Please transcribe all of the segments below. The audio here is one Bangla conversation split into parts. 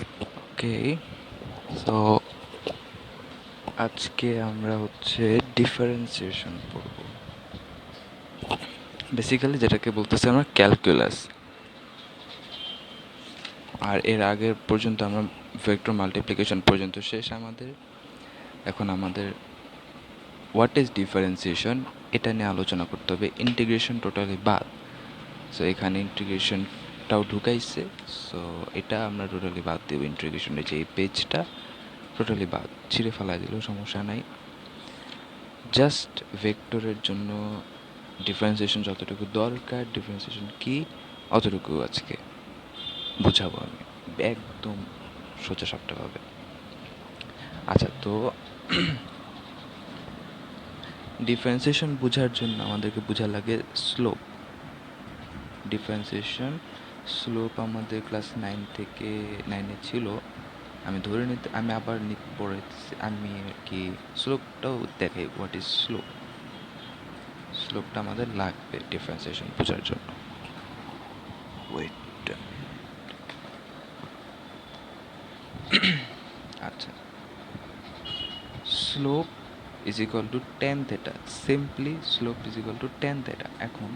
ওকে, সো আজকে আমরা হচ্ছে ডিফারেন্সিয়েশন পড়ব। বেসিক্যালি যেটাকে বলতেছি আমরা ক্যালকুলাস। আর এর আগের পর্যন্ত আমরা ভেক্টর মাল্টিপ্লিকেশন পর্যন্ত শেষ আমাদের। এখন আমাদের হোয়াট ইজ ডিফারেন্সিয়েশন এটা নিয়ে আলোচনা করতে হবে। ইন্টিগ্রেশন টোটালি বাদ। সো এখানে ইন্টিগ্রেশনটাও ঢুকাইছে, সো এটা আমরা টোটালি বাদ দেবো। ইন্টিগ্রেশনের যে এই পেজটা টোটালি বাদ, ছিঁড়ে ফেলা দিলেও সমস্যা নাই। জাস্ট ভেক্টরের জন্য ডিফারেন্সিয়েশন যতটুকু দরকার, ডিফারেন্সিয়েশন কি অতটুকু আজকে বুঝাবো আমি একদম সোজা সাপটাভাবে। আচ্ছা, তো ডিফারেন্সিয়েশন বোঝার জন্য আমাদেরকে বোঝা লাগে স্লোপ। ডিফারেন্সিয়েশন স্লোপ আমাদের ক্লাস 9 ছিল। আমি আবার পড়েছি, আমি আর কি স্লোপটাও দেখাই। What is slope? স্লোপটা আমাদের লাগবে ডিফারেন্সিয়েশন বোঝার জন্য। ওয়েট, আচ্ছা, slope is equal two tan theta. Simply slope is equal two tan theta. এখন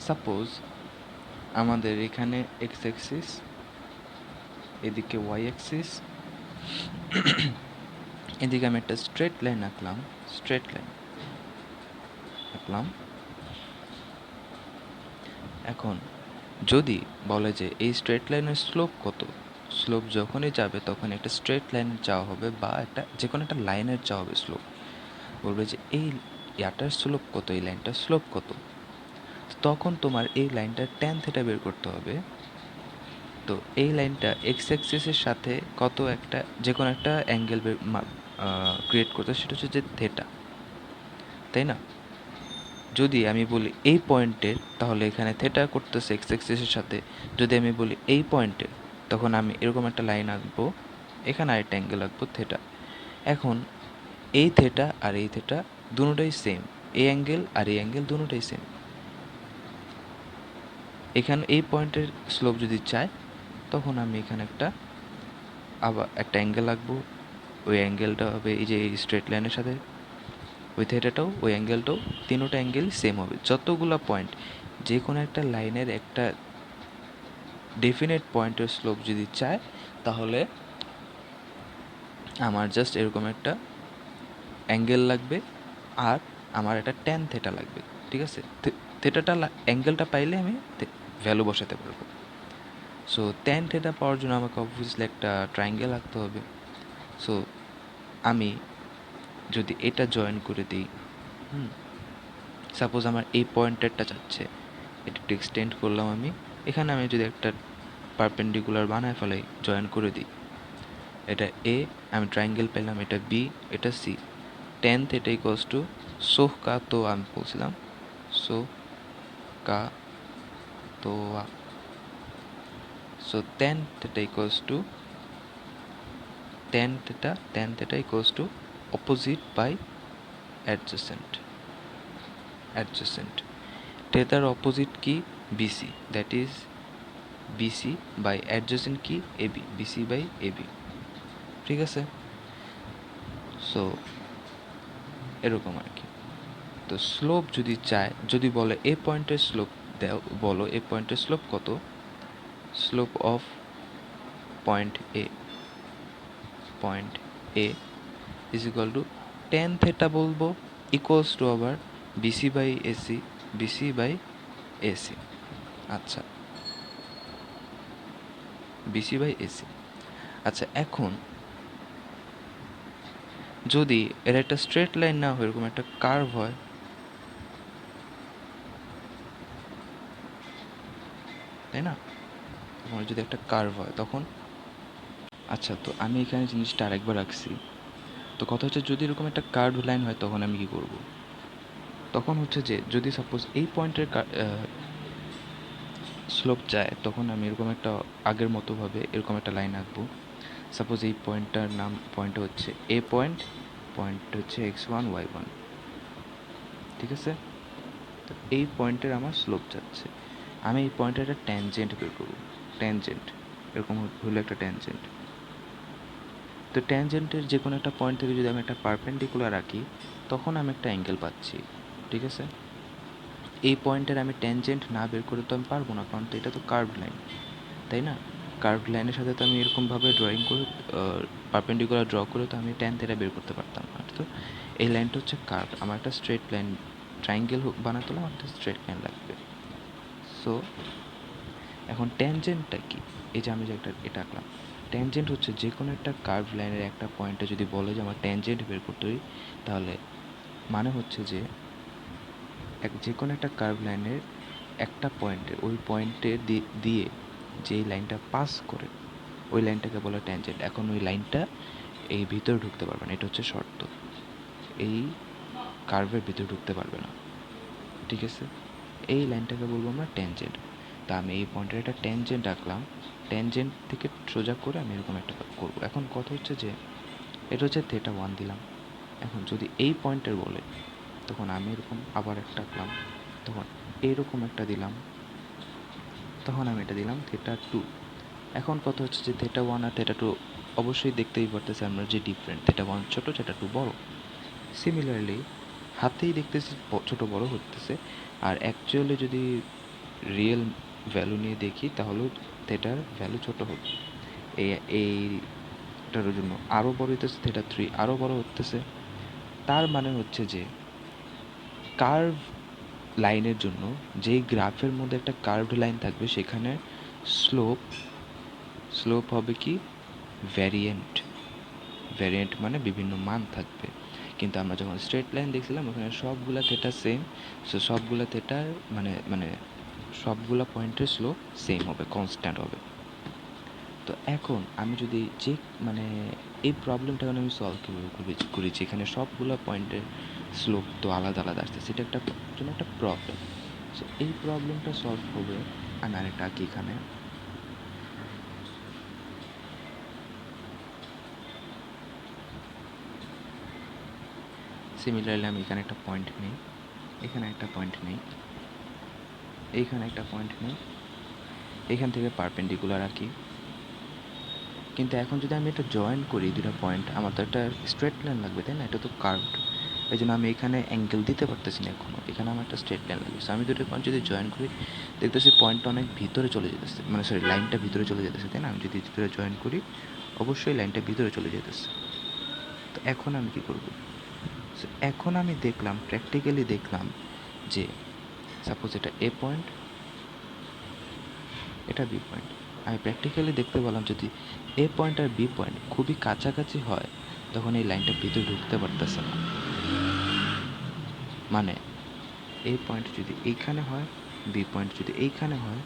সাপোজ আমাদের এখানে এক্স অ্যাক্সিস, এদিকে ওয়াই অ্যাক্সিস, এদিকে আমি একটা স্ট্রেট লাইন আঁকলাম। এখন যদি বলে যে এই স্ট্রেট লাইনের স্লোপ কত, স্লোপ যখনই যাবে তখন একটা স্ট্রেট লাইনের চাওয়া হবে বা একটা যে কোনো একটা লাইনের চাওয়া হবে স্লোপ। বলবে যে এই ইয়াটার স্লোপ কত, এই লাইনটার স্লোপ কত। তখন তোমার এই লাইনটার ট্যান থেটা বের করতে হবে। তো এই লাইনটা এক্স অ্যাক্সিসের সাথে কত একটা যে কোনো একটা অ্যাঙ্গেল ক্রিয়েট করতে, সেটা হচ্ছে যে থেটা, তাই না? যদি আমি বলি এই পয়েন্টের, তাহলে এখানে থেটা করতেছে এক্স অ্যাক্সিসের সাথে। যদি আমি বলি এই পয়েন্টের, তখন আমি এরকম একটা লাইন আঁকবো, এখানে আরেকটা অ্যাঙ্গেল আঁকবো থেটা। এখন এই থেটা আর এই থেটা দুটোটাই সেম, এই অ্যাঙ্গেল আর এই অ্যাঙ্গেল দুটোটাই সেম। এখানে এই পয়েন্টের স্লোপ যদি চাই, তখন আমি এখানে আবার একটা অ্যাঙ্গেল আঁকবো। ওই অ্যাঙ্গেলটা হবে এই যে এই স্ট্রেট লাইনের সাথে, ওই থেটাটাও ওই অ্যাঙ্গেলটাও, তিনোটা অ্যাঙ্গেলই সেম হবে। যতগুলো পয়েন্ট, যে কোনো একটা লাইনের একটা ডেফিনেট পয়েন্টের স্লোপ যদি চায়, তাহলে আমার জাস্ট এরকম একটা অ্যাঙ্গেল লাগবে আর আমার একটা ট্যান থেটা লাগবে। ঠিক আছে, থেটাটা অ্যাঙ্গেলটা পাইলে আমি ভ্যালু বসাতে পারবো। সো ট্যান থেটা পাওয়ার জন্য আমাকে অবভিয়াসলি একটা ট্রায়াঙ্গেল আঁকতে হবে। সো আমি যদি এটা জয়েন করে দিই, সাপোজ আমার এই পয়েন্টারটা চাচ্ছে, এটা একটু এক্সটেন্ড করলাম আমি। এখানে আমি যদি একটা পারপেন্ডিকুলার বানায় ফেলাই, জয়েন করে দিই, এটা এ, আমি ট্রায়াঙ্গেল পেলাম, এটা বি, এটা C. Tan theta equals to sohcahtoa, আমি বলছিলাম sohcahtoa. So tan theta equals to tan theta equals to opposite by adjacent. থেটার অপোজিট কি? BC, that is BC by adjacent কি? AB, BC by AB. ঠিক আছে, সো এরকম আর কি। তো স্লোপ যদি চায়, যদি বলে এ পয়েন্টের স্লোপ দাও, বলো এ পয়েন্টের স্লোপ কত, slope of point A is equal two tan theta বলবো, ইকুয়ালস টু আবার বিসি বাই এসি। আচ্ছা, বিসি বাই এসি। আচ্ছা, এখন যদি এর একটা স্ট্রেট লাইন না হয়, এরকম একটা কার্ভ হয়, তাই না? আমার যদি একটা কার্ভ হয় তখন, আচ্ছা, তো আমি এখানে জিনিসটা আরেকবার রাখছি। তো কথা হচ্ছে, যদি এরকম একটা কার্ভ লাইন হয় তখন আমি কি করব? তখন হচ্ছে যে যদি সাপোজ এই পয়েন্টের স্লোপ চায়, তখন আমি এরকম একটা আগের মতোভাবে এরকম একটা লাইন আঁকবো। সাপোজ এই পয়েন্টটা হচ্ছে এ পয়েন্ট, হচ্ছে x1 y1। ঠিক আছে, তো এই পয়েন্টের আমার স্লোপ চাচ্ছে। আমি এই পয়েন্টের একটা ট্যানজেন্ট বের করব। ট্যানজেন্ট এরকম হলো একটা ট্যানজেন্ট। তো ট্যানজেন্টের যে কোনো একটা পয়েন্ট থেকে যদি আমি একটা পারপেন্ডিকুলার রাখি, তখন আমি একটা অ্যাঙ্গেল পাচ্ছি, ঠিক আছে? এই পয়েন্টের আমি ট্যানজেন্ট না বের করে তো আমি পারবো না, কারণ তো এটা তো কার্ভড লাইন, তাই না? কার্ভড লাইনের সাথে তো আমি এরকমভাবে ড্রয়িং করে পারপেন্ডিকুলার ড্র করে তো আমি ট্যান থিটা বের করতে পারতাম না। তো এই লাইনটা হচ্ছে কার্ভ, আমার একটা স্ট্রেট লাইন ট্রায়াঙ্গেল বানাতে হলে আমার একটা স্ট্রেট লাইন লাগবে। সো এখন ট্যানজেন্টটা কি? এই যে আমি যে এটা আঁকলাম, ট্যানজেন্ট হচ্ছে যে কোনো একটা কার্ভ লাইনের একটা পয়েন্টে যদি বলে যে আমার ট্যানজেন্ট বের করতে হয়, তাহলে মানে হচ্ছে যে যে কোনো একটা কার্ভ লাইনের একটা পয়েন্টে, ওই পয়েন্টে দিয়ে যেই লাইনটা পাস করে ওই লাইনটাকে বলে ট্যানজেন্ট। এখন ওই লাইনটা এই ভিতরে ঢুকতে পারবে না, এটা হচ্ছে শর্ত, এই কার্ভের ভিতরে ঢুকতে পারবে না, ঠিক আছে? এই লাইনটাকে বলবো আমরা ট্যানজেন্ট। তা আমি এই পয়েন্টের একটা ট্যানজেন্ট আঁকলাম, ট্যানজেন্ট থেকে সোজা করে আমি এরকম একটা করবো। এখন কথা হচ্ছে যে এটা হচ্ছে থেটা 1 দিলাম। এখন যদি এই পয়েন্টের বলে, তখন আমি এরকম আবার একটা আঁকলাম, তখন এইরকম একটা দিলাম, তখন আমি এটা দিলাম থেটা 2। এখন কথা হচ্ছে যে থেটা 1 আর থেটা 2 অবশ্যই দেখতেই পারতেছি আমরা যে ডিফারেন্ট, থেটা 1 ছোট, থেটা 2 বড়। সিমিলারলি হাতেই দেখতেছি ছোট বড় হতেছে, আর অ্যাকচুয়ালি যদি রিয়েল ভ্যালু নিয়ে দেখি তাহলেও থেটার ভ্যালু ছোট হবে। এইটার জন্য আরও বড় হইতেছে, থেটা 3 আরও বড় হতেছে। তার মানে হচ্ছে যে কার্ভ লাইনের জন্য যেই গ্রাফের মধ্যে একটা কার্ভড লাইন থাকবে, সেখানে স্লোপ হবে কি ভ্যারিয়েন্ট। ভ্যারিয়েন্ট মানে বিভিন্ন মান থাকবে। কিন্তু আমরা যখন স্ট্রেট লাইন দেখছিলাম ওখানে সবগুলা থেটা সেম, সো সবগুলা থেটার মানে সবগুলা পয়েন্টের স্লোপ সেম হবে, কনস্ট্যান্ট হবে। তো এখন আমি যদি যে মানে এই প্রবলেমটা আমি সলভ কীভাবে করেছি, এখানে সবগুলো পয়েন্টের স্লোপ তো আলাদা আলাদা আসছে, সেটা একটা জন্য একটা প্রবলেম। সো এই প্রবলেমটা সলভ হবে, আমি আরেকটা আঁকি এখানে। সিমিলারলি আমি এখানে একটা পয়েন্ট নিই, এখানে একটা পয়েন্ট নিই, এইখানে একটা পয়েন্ট নিই, এখান থেকে পারপেন্ডিকুলার আঁকি। কিন্তু এখন যদি আমি এটা জয়েন করি দুটো পয়েন্ট, আমার তো একটা স্ট্রেট লাইন লাগবে, তাই না? এটা তো কার্ভড, এই জন্য আমি এখানে অ্যাঙ্গেল দিতে পারতেছি না এখনও, এখানে আমার একটা স্ট্রেট লাইন লাগবে। সো আমি দুটো পয়েন্ট যদি জয়েন করি, দেখতেছি পয়েন্টটা অনেক ভিতরে চলে যেতেছে, মানে সরি লাইনটা ভিতরে চলে যেতেছে, তাই না? আমি যদি ভিতরে জয়েন করি অবশ্যই লাইনটা ভিতরে চলে যেতেছে। তো এখন আমি কী করব? সো এখন আমি দেখলাম, প্র্যাকটিক্যালি দেখলাম যে সাপোজ এটা এ পয়েন্ট, এটা বি পয়েন্ট। আমি প্র্যাকটিক্যালি দেখতে পেলাম যদি এ পয়েন্ট আর বি পয়েন্ট খুবই কাছাকাছি হয়, তখন এই লাইনটা ভিতরে ঢুকতে পারতেছে না। মানে এ পয়েন্ট যদি এইখানে হয়, বি পয়েন্ট যদি এইখানে হয়,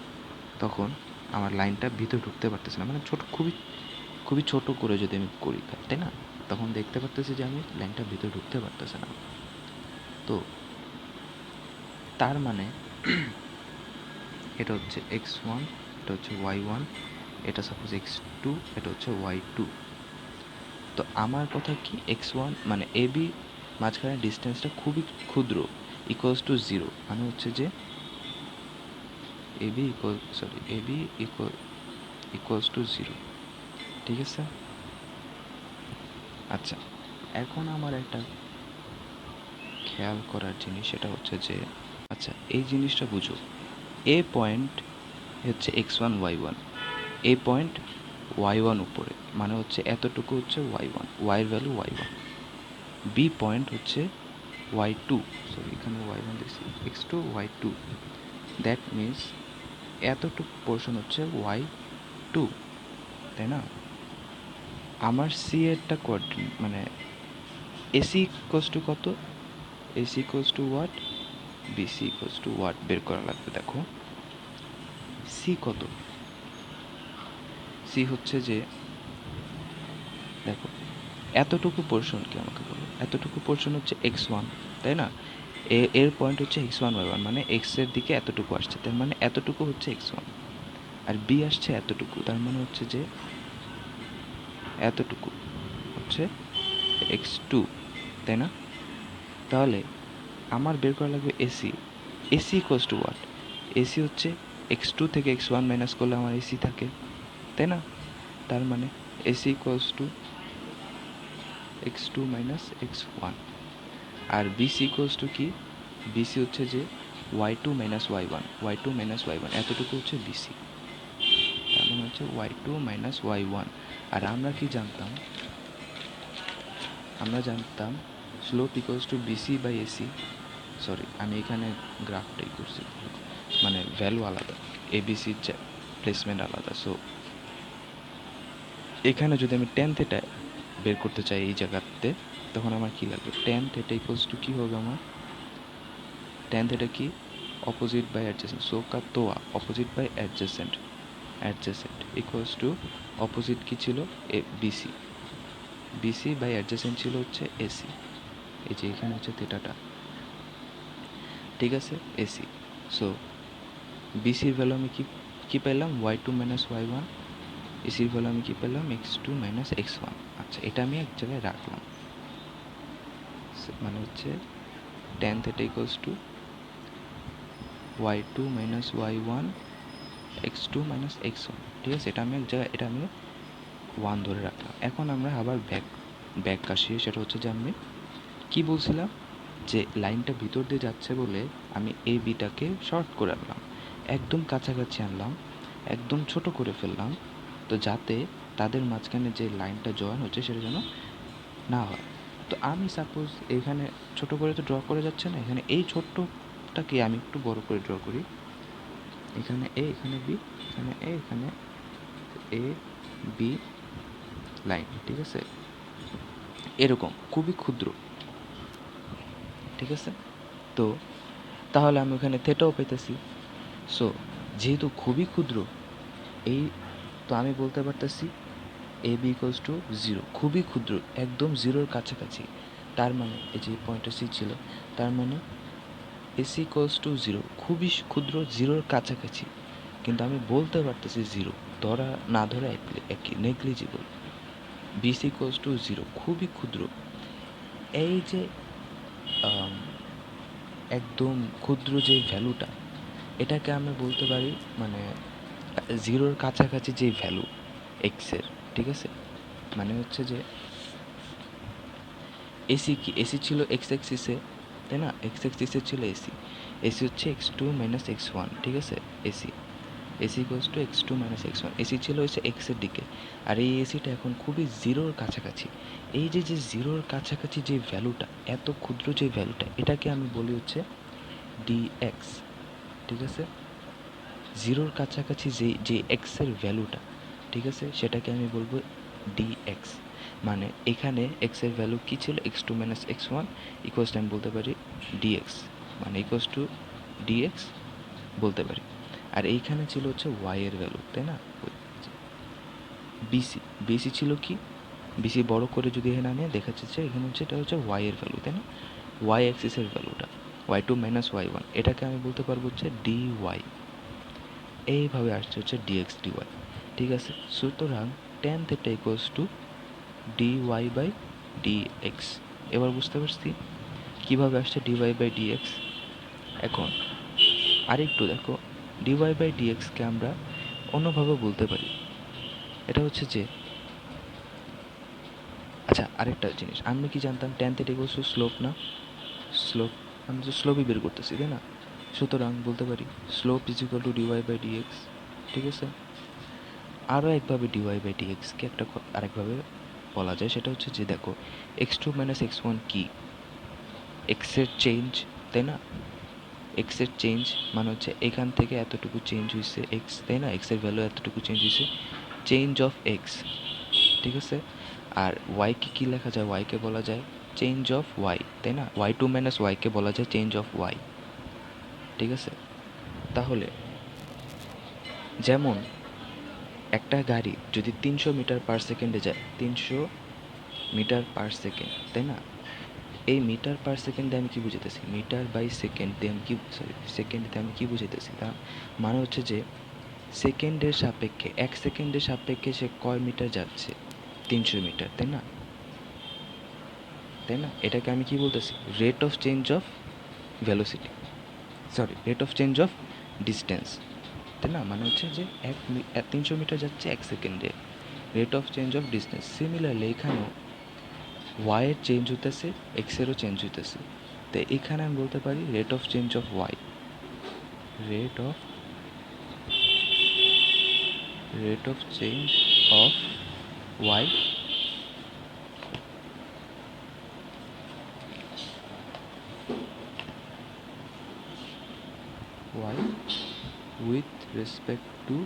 তখন আমার লাইনটা ভিতরে ঢুকতে পারতেছে না। মানে খুবই খুবই ছোট করে যদি আমি করি, তাই না? তখন দেখতে পারতেছি যে আমি লাইনটা ভিতরে ঢুকতে পারতেছে না। তো তার মানে এটা হচ্ছে x1, এটা হচ্ছে y1, এটা সাপোজ x2, এটা হচ্ছে y2। তো আমার কথা কি, x1 মানে এ বি মাঝখানে ডিস্টেন্সটা খুবই ক্ষুদ্র, ইকুয়ালস টু 0, মানে হচ্ছে যে এ বি ইকুয়ালস টু 0, ঠিক আছে? আচ্ছা, এখন আমার একটা খেয়াল করার জিনিস, সেটা হচ্ছে যে আচ্ছা এই জিনিসটা বুঝো, এ পয়েন্ট হচ্ছে x1 y1, এ পয়েন্ট y1 উপরে, মানে হচ্ছে এতটুকু হচ্ছে y1, এর ভ্যালু y1। বি পয়েন্ট হচ্ছে y2, সরি এখানে y1 দিচ্ছি, x2 y2, দ্যাট মিন্স এতটুকু পোর্শন হচ্ছে y2, তাই না? আমার সি এরটা কোঅর্ডিনেট মানে এসি ইকুয়ালস টু কত, AC equals to what, BC equals to what বের করা লাগবে। দেখো সি কত, সি হচ্ছে যে দেখো এতটুকু পোর্শন কি আমাকে বলো, এতটুকু পোর্শন হচ্ছে x1, তাই না? এর পয়েন্ট হচ্ছে x1 y1, মানে এক্স এর দিকে এতটুকু আসছে, তার মানে এতটুকু হচ্ছে x1, আর বি আসছে এতটুকু, তার মানে হচ্ছে যে এতটুকু হচ্ছে x2, তাই না? তাহলে আমার বের করা লাগবে AC, AC equals to what, AC হচ্ছে x2 থেকে x1 মাইনাস করলে আমার এসি থাকে, তাই না? তার মানে AC equals to x2 minus x1, আর বিসি ইকুয়ালস টু কি? বিসি হচ্ছে যে y2 মাইনাস y1 এতটুকু হচ্ছে বিসি, তার মানে হচ্ছে y2 মাইনাস y1। আর আমরা কি জানতাম? আমরা জানতাম slope equals to BC by AC. Sorry, আমি এখানে গ্রাফটাই করছি, মানে ভ্যালু আলাদা, এবিসির প্লেসমেন্ট আলাদা। সো এখানে যদি আমি ট্যান থেটা বের করতে চাই এই জায়গাতে, তখন আমার কি লাগবে? ট্যান থেটা ইকুয়ালস টু কী হবে আমার? ট্যান থেটা কি? Opposite by adjacent. সো কাতোয়া opposite by adjacent equals to opposite কি ছিল? এ বিসি, বিসি বাই অ্যাডজেসেন্ট ছিল হচ্ছে এসি। এই যে এখানে হচ্ছে থেটাটা, ঠিক আছে, এসি। সো বিসির ভ্যালু আমি কি পেলাম? y2 minus y1। এসির ভ্যালু আমি কি পেলাম? x2 minus x1। আচ্ছা, এটা আমি এক জায়গায় রাখলাম, মানে হচ্ছে tan theta equals to y2 minus y1 x2 minus x1, ঠিক আছে? এটা আমি এক জায়গায়, এটা আমি 1 ধরে রাখলাম। এখন আমরা আবার ব্যাক আসি, সেটা হচ্ছে যে আমি কি বলছিলাম, যে লাইনটা ভিতর দিয়ে যাচ্ছে বলে আমি এ বিটাকে শর্ট করে আনলাম, একদম কাছাকাছি আনলাম, একদম ছোট করে ফেললাম, তো যাতে তাদের মাঝখানে যে লাইনটা জয়েন হচ্ছে সেটা যেন না হয়। তো আমি সাপোজ এখানে ছোট করে তো ড্র করে যাচ্ছে না, এখানে এই ছোট্টটাকে আমি একটু বড় করে ড্র করি। এখানে এ, এখানে বি, এখানে এ, এখানে এ বি লাইন, ঠিক আছে? এরকম খুবই ক্ষুদ্র, ঠিক আছে? তো তাহলে আমি ওখানে থেটাও পেতেছি। সো যেহেতু খুবই ক্ষুদ্র, এই তো আমি বলতে পারতেছি এ বি ইকুয়ালস টু 0, খুবই ক্ষুদ্র, একদম জিরোর কাছাকাছি। তার মানে এই যে পয়েন্টটা সি ছিল, তার মানে এসি ইকুয়ালস টু 0, খুবই ক্ষুদ্র, জিরোর কাছাকাছি। কিন্তু আমি বলতে পারতেছি 0, ধরা না ধরা একই, নেগলিজিবল। বিসি ইকুয়ালস টু 0, খুবই ক্ষুদ্র। এই যে একদম ক্ষুদ্র যে ভ্যালুটা, এটাকে আমি বলতে পারি মানে জিরোর কাছাকাছি যে ভ্যালু এক্সের, ঠিক আছে? মানে হচ্ছে যে এসি কি? এসি ছিল এক্স এক্সিসে, তাই না? এক্স এক্সিসে ছিল এসি। এসি হচ্ছে x2 মাইনাস x1, ঠিক আছে? AC equals to x2 minus x1। AC ছিল হচ্ছে এক্সের দিকে, আর এই এসিটা এখন খুবই জিরোর কাছাকাছি। এই যে যে জিরোর কাছাকাছি যে ভ্যালুটা, এত ক্ষুদ্র যে ভ্যালুটা, এটাকে আমি বলি হচ্ছে dx, ঠিক আছে? জিরোর কাছাকাছি যে এক্সের ভ্যালুটা, ঠিক আছে, সেটাকে আমি বলবো dx। মানে এখানে এক্সের ভ্যালু কী ছিল? x2 minus x1 equals to আমি বলতে পারি dx, মানে ইকুয়ালস টু dx বলতে পারি। আর এইখানে ছিল হচ্ছে y এর ভ্যালু, তাই না? বিসি ছিল কি? বিসি বড় করে যদি এখানে আনে, দেখা যাচ্ছে এখানে হচ্ছে এটা হচ্ছে y এর ভ্যালু, তাই না? y অ্যাক্সিসের ভ্যালুটা y2 মাইনাস y1, এটাকে আমি বলতে পারবো হচ্ছে dy। এইভাবে আসছে হচ্ছে dx dy, ঠিক আছে? সুতরাং tan theta equals to dy by dx। এবার বুঝতে পারছি কীভাবে আসছে dy বাই dx। এখন আরেকটু দেখো, dy বাই dxকে আমরা অন্যভাবে বলতে পারি। এটা হচ্ছে যে, আচ্ছা আরেকটা জিনিস, আমি কি জানতাম tan theta equals two slope না? স্লোপ, আমি তো স্লোপই বের করতেছি, তাই না? সুতরাং বলতে পারি slope is equal to dy by dx, ঠিক আছে? আরও একভাবে dy বাই dxকে আরেকভাবে বলা যায়, সেটা হচ্ছে যে দেখো x2 মাইনাস x1 কি? এক্সের চেঞ্জ, তাই না? এক্সের চেঞ্জ মানে হচ্ছে এখান থেকে এতটুকু চেঞ্জ হয়েছে এক্স, তাই না? এক্সের ভ্যালু এতটুকু চেঞ্জ হয়েছে, চেঞ্জ অফ এক্স, ঠিক আছে? আর ওয়াইকে কী লেখা যায়? ওয়াইকে বলা যায় চেঞ্জ অফ ওয়াই, তাই না? y2 মাইনাস ওয়াইকে বলা যায় চেঞ্জ অফ ওয়াই, ঠিক আছে? তাহলে যেমন একটা গাড়ি যদি 300 মিটার পার সেকেন্ডে যায়, 300 মিটার পার সেকেন্ড, তাই না? এই মিটার পার সেকেন্ডে আমি কি বুঝাইতেছি? মিটার বাই সেকেন্ডে আমি কি, সরি, সেকেন্ডে আমি কি বুঝাইতেছি? তার মানে হচ্ছে যে সেকেন্ডের সাপেক্ষে, 1 সেকেন্ডের সাপেক্ষে সে কয় মিটার যাচ্ছে? 300 মিটার, তাই না? তাই না? এটাকে আমি কি বলতেছি? Rate of change of velocity, sorry, rate of change of distance, তাই না? মানে হচ্ছে যে 300 মিটার যাচ্ছে 1 সেকেন্ডে, rate of change of distance. Similarly এখানেও ওয়াই এর চেঞ্জ হইতেছে, এক্সেরও চেঞ্জ হইতেছে। তো এখানে আমি বলতে পারি rate of change of Y, rate of change of Y with respect to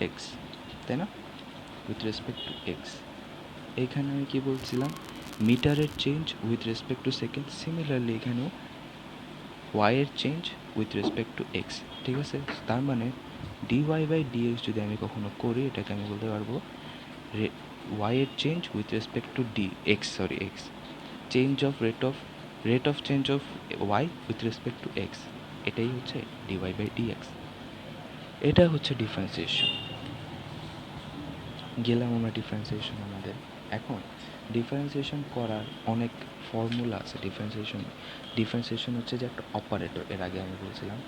X, তাই না? With respect to X. এইখানে আমি কী বলছিলাম, মিটারের change with respect to second. Similarly এখানেও ওয়াই এর change with respect to X, ঠিক আছে? তার মানে ডিওয়াই বাই ডিএক্স যদি আমি কখনো করি, এটাকে আমি বলতে পারবো ওয়াই এর change with respect to X, change of rate of change of Y with respect to X, এটাই হচ্ছে ডিওয়াই বাই ডিএক্স। এটা হচ্ছে ডিফারেন্সিয়েশন। গেলাম আমরা ডিফারেন্সিয়েশন আমাদের। এখন ডিফারেন্সিয়েশন করার অনেক ফর্মুলা আছে। ডিফারেন্সিয়েশন হচ্ছে যে একটা অপারেটর, এর আগে আমি বলছিলাম,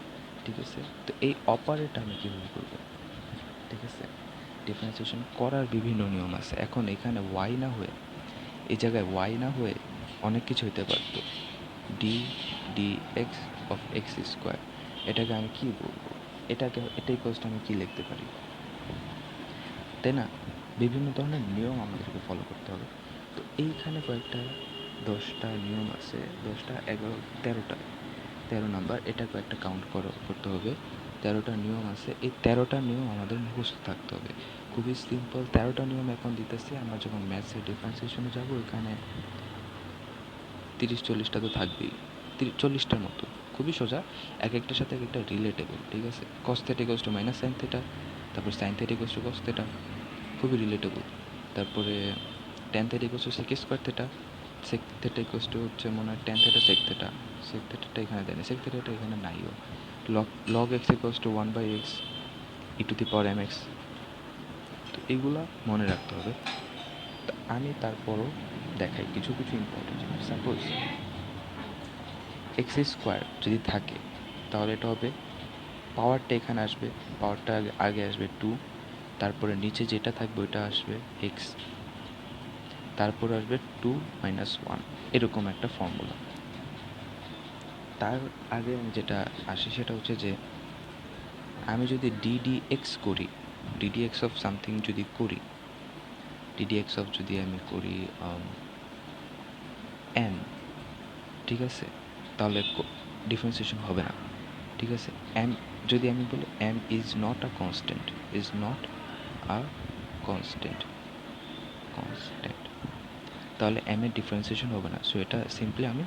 ঠিক আছে? তো এই অপারেটর আমি কীভাবে করব, ঠিক আছে? ডিফারেন্সিয়েশন করার বিভিন্ন নিয়ম আছে। এখন এখানে ওয়াই না হয়ে, এই জায়গায় ওয়াই না হয়ে অনেক কিছু হতে পারত, D x of x square. এটাকে আমি কী বলবো, এটাই কষ্ট আমি কী লিখতে পারি, তাই না? বিভিন্ন ধরনের নিয়ম আমাদেরকে ফলো করতে হবে। তো এইখানে কয়েকটা 10টা নিয়ম আছে, 10টা 11 13টা 13 নাম্বার, এটা কয়েকটা কাউন্ট করতে হবে। 13টা নিয়ম আছে, এই 13টা নিয়ম আমাদের মুখস্থ থাকতে হবে। খুবই সিম্পল 13টা নিয়ম এখন দিতেছি। আমরা যখন ম্যাথসের ডিফারেন্সিয়েশনে যাবো, এখানে 30-40টা তো থাকবেই, 40টার মতো। খুবই সোজা, এক একটার সাথে এক একটা রিলেটেবল, ঠিক আছে? Cos theta equals to minus sine theta, তারপর sine theta equals to cos theta, খুবই রিলেটেবল। তারপরে tan theta equals to sec square theta, sec theta equals to হচ্ছে মনে হয় tan theta sec theta, sec থিটাটা এখানে দেয় না, সেক থিটাটা এখানে নাইও। Log x equals to 1/x e to the power m x. তো এইগুলা মনে রাখতে হবে। আমি তারপরও দেখাই কিছু ইম্পর্টেন্ট জিনিস। সাপোজ এক্স স্কোয়ার যদি থাকে, তাহলে এটা হবে, পাওয়ারটা এখানে আসবে, পাওয়ারটা আগে আসবে 2, তারপরে নিচে যেটা থাকবে ওইটা আসবে এক্স, তারপর আসবে 2 - 1, এরকম একটা ফর্মুলা। তার আগে আমি যেটা আসি সেটা হচ্ছে যে আমি যদি ডিডিএক্স করি, ডিডিএক্স অফ সামথিং যদি করি, ডিডিএক্স অফ যদি আমি করি এম, ঠিক আছে? তাহলে ডিফারেন্সিয়েশন হবে না, ঠিক আছে? এম যদি আমি বলি M is not a constant, constant, তাহলে এম এর ডিফারেন্সিয়েশন হবে না। সো এটা সিম্পলি আমি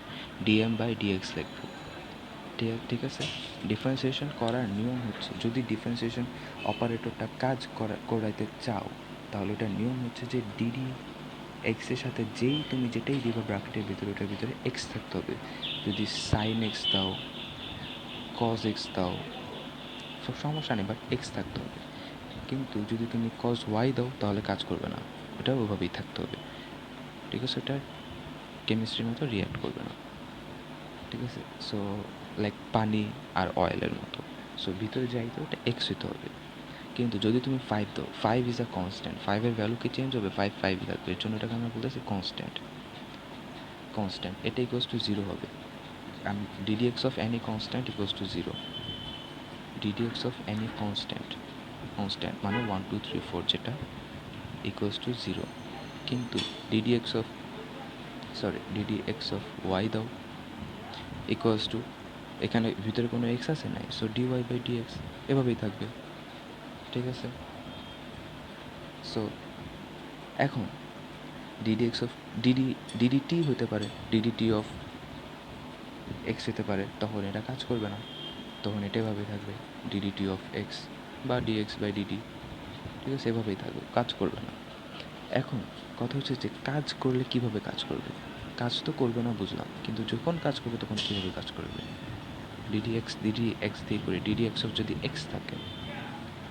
ডিএম বাই ডিএক্স লিখবো, ঠিক আছে? ডিফারেন্সিয়েশন করার নিয়ম হচ্ছে, যদি ডিফারেন্সিয়েশন অপারেটরটা কাজ করাইতে চাও, তাহলে এটার নিয়ম হচ্ছে যে ডিডি এক্সের সাথে তুমি যেটাই দিবা ব্র্যাকেটের ভিতরে, ওটার ভিতরে এক্স থাকতে হবে। যদি সাইন এক্স দাও, কজ এক্স দাও, সব সমস্যা নেই, বাট এক্স থাকতে হবে। কিন্তু যদি তুমি কজ ওয়াই দাও, তাহলে কাজ করবে না, ওটা ওভাবেই থাকতে হবে, ঠিক আছে? এটা কেমিস্ট্রির মতো রিয়াক্ট করবে না, ঠিক আছে? সো লাইক পানি আর অয়েলের মতো। সো ভিতরে যাইতে ওটা এক্স হইতে হবে। কিন্তু যদি তুমি 5 দাও, 5 ইজ আ কনস্ট্যান্ট, 5-এর ভ্যালু কি চেঞ্জ হবে? 5 থাকবে, এর জন্য এটাকে আমরা বলতেছি কনস্ট্যান্ট। এটা ইকুয়ালস টু 0 হবে। Ddx of any constant equals to 0, ddx of any constant মানে 1 2 3 4 যেটা ইকুয়ালস টু 0। কিন্তু ডিডিএক্স অফ ওয়াই দাও ইকুয়ালস টু, এখানে ভিতরে কোনো এক্স আছে নাই, সো ডিওয়াই বাই ডিএক্স, এভাবেই থাকবে, ঠিক আছে? সো এখন ডিডিএক্স অফ ডিডিটি হতে পারে, ডিডিটি অফ এক্স হতে পারে, তখন এটা কাজ করবে না, তখন এটা এভাবেই থাকবে, ডিডিটি অফ এক্স বা ডিএক্স বাই ডিডি, ঠিক আছে? এভাবেই থাকবে, কাজ করবে না। এখন কথা হচ্ছে যে কাজ করলে কিভাবে কাজ করবে? কাজ তো করবে না বুঝলাম, কিন্তু যখন কাজ করবে তখন কীভাবে কাজ করবে? ডিডিএক্স দিয়ে করি, ডিডিএক্স অফ যদি এক্স থাকে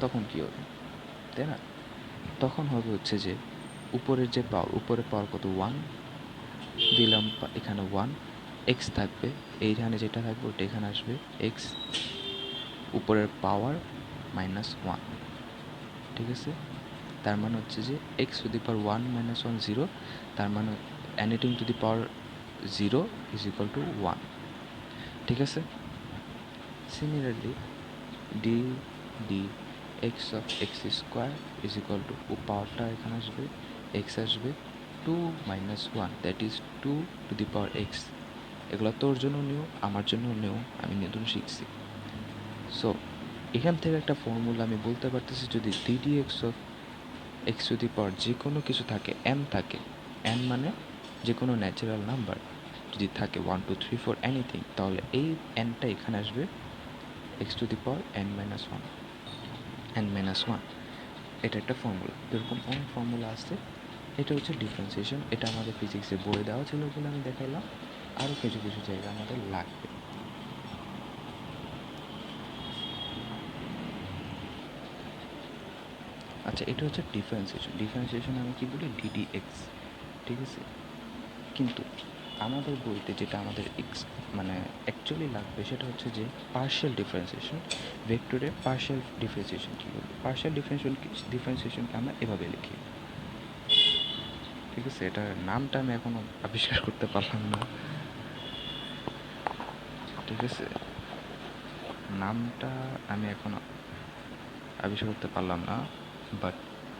তখন কী হবে, তাই না? তখন হবে হচ্ছে যে উপরের যে উপরের পাওয়ার কত, 1 দিলাম, এখানে 1 এক্স থাকবে, এইখানে যেটা থাকবে ওটা এখানে আসবে এক্স, উপরের পাওয়ার মাইনাস ওয়ান। ঠিক আছে, তার মানে হচ্ছে যে x to the power one minus one zero, তার মানে anything to the power zero is equal to one. ঠিক আছে, similarly d d x of x square is equal to, ও পাওয়ারটা এখানে আসবে, এক্স আসবে to minus one, that is two to the power x. এগুলো তোর জন্য নিও, আমার জন্য নিও, আমি নতুন শিখছি। সো এখান থেকে একটা ফর্মুলা আমি বলতে পারতেছি, যদি d d x of x to the power যে কোনো কিছু থাকে, এন থাকে, এন মানে যে কোনো ন্যাচারাল নাম্বার যদি থাকে, one two three four anything, তাহলে এই এনটা এখানে আসবে X to the power N minus one, N minus one. এটা একটা ফর্মুলা, এরকম অনেক ফর্মুলা আসছে। এটা হচ্ছে ডিফারেন্সিয়েশন, এটা আমাদের ফিজিক্সে বই দেওয়া ছিল বলে আমি দেখাইলাম, আরও কিছু কিছু জায়গা আমাদের লাগবে। আচ্ছা, এটা হচ্ছে ডিফারেন্সিয়েশন। ডিফারেন্সিয়েশন আমি কী বলি, ডিডি এক্স। ঠিক আছে, কিন্তু আমাদের বইতে যেটা আমাদের এক্স মানে অ্যাকচুয়ালি লাগবে, সেটা হচ্ছে যে পার্শিয়াল ডিফারেন্সিয়েশন। ভেক্টরের পার্শিয়াল ডিফারেন্সিয়েশন কী বলবো, পার্শিয়াল ডিফারেন্সিয়েশনকে আমরা এভাবে লিখি। ঠিক আছে, এটার নামটা আমি এখনও আবিষ্কার করতে পারলাম না। ঠিক আছে, নামটা আমি এখনও আবিষ্কার করতে পারলাম না, বাট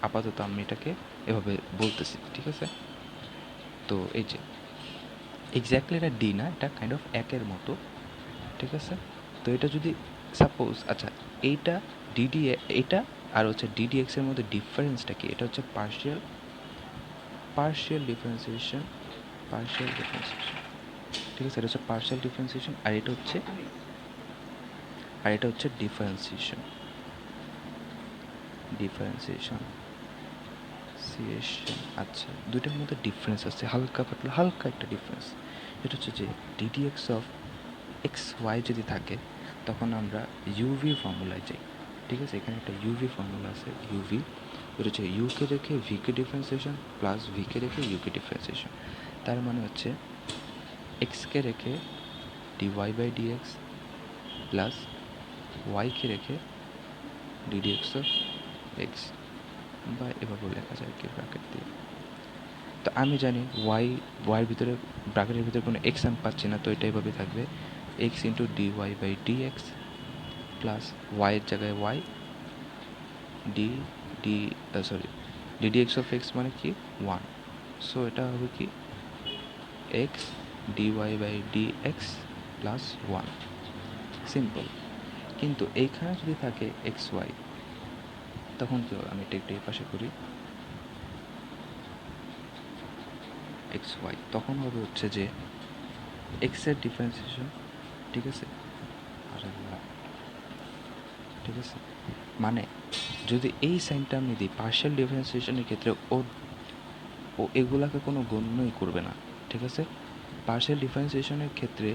আপাতত আমি এটাকে এভাবে বলতেছি। ঠিক আছে, তো এই যে এক্স্যাক্টলি এটা ডি না, এটা কাইন্ড অফ একের মতো। ঠিক আছে, তো এটা যদি সাপোজ, আচ্ছা এইটা ডিডি, এটা আর হচ্ছে ডিডি এক্সের মধ্যে ডিফারেন্সটা কি, এটা হচ্ছে পার্শিয়াল ডিফারেন্সিয়েশন, পার্শিয়াল ডিফারেন্সিয়েশন। ঠিক আছে, এটা হচ্ছে পার্শিয়াল ডিফারেন্সিয়েশন, আর এটা হচ্ছে ডিফারেন্সিয়েশন, ডিফারেন্সিয়েশন সিয়েশন। আচ্ছা, দুইটার মধ্যে ডিফারেন্স আছে, হালকা পাতলা, হালকা একটা ডিফারেন্স। এটা হচ্ছে যে DD x of X Y যদি থাকে, তখন আমরা ইউভি ফর্মুলায় যাই। ঠিক আছে, এখানে একটা ইউভি ফর্মুলা আছে, ইউভি। এটা হচ্ছে ইউকে রেখে ভিকে ডিফারেন্সিয়েশন প্লাস ভিকে রেখে ইউকে ডিফারেন্সিয়েশন। তার মানে হচ্ছে এক্সকে রেখে ডিওয়াই বাই ডিএক্স প্লাস ওয়াইকে রেখে ডিডি এক্স অফ এক্স, বা এভাবেও লেখা যায় কি ব্র্যাকেট দিয়ে। তো আমি জানি ওয়াইয়ের ভিতরে, ব্র্যাকেটের ভিতরে কোনো এক্স আমি পাচ্ছি না, তো এটা এভাবে থাকবে X into DY by DX plus ওয়াইয়ের জায়গায় Y D D sorry DD x of X মানে কি ওয়ান, সো এটা হবে কি X DY by D X plus one, simple. কিন্তু এইখানে যদি থাকে এক্স ওয়াই, তখন কি হবে, আমি এটা একটু এই পাশে করি, এক্স ওয়াই, তখন হবে হচ্ছে যে এক্সের ডিফারেন্সিয়েশন। ঠিক আছে, ঠিক আছে, মানে যদি এই সাইনটা আমি দিই পার্শিয়াল ডিফারেন্সিয়েশনের ক্ষেত্রে, ও এগুলাকে কোনো গণ্যই করবে না। ঠিক আছে, পার্শিয়াল ডিফারেন্সিয়েশনের ক্ষেত্রে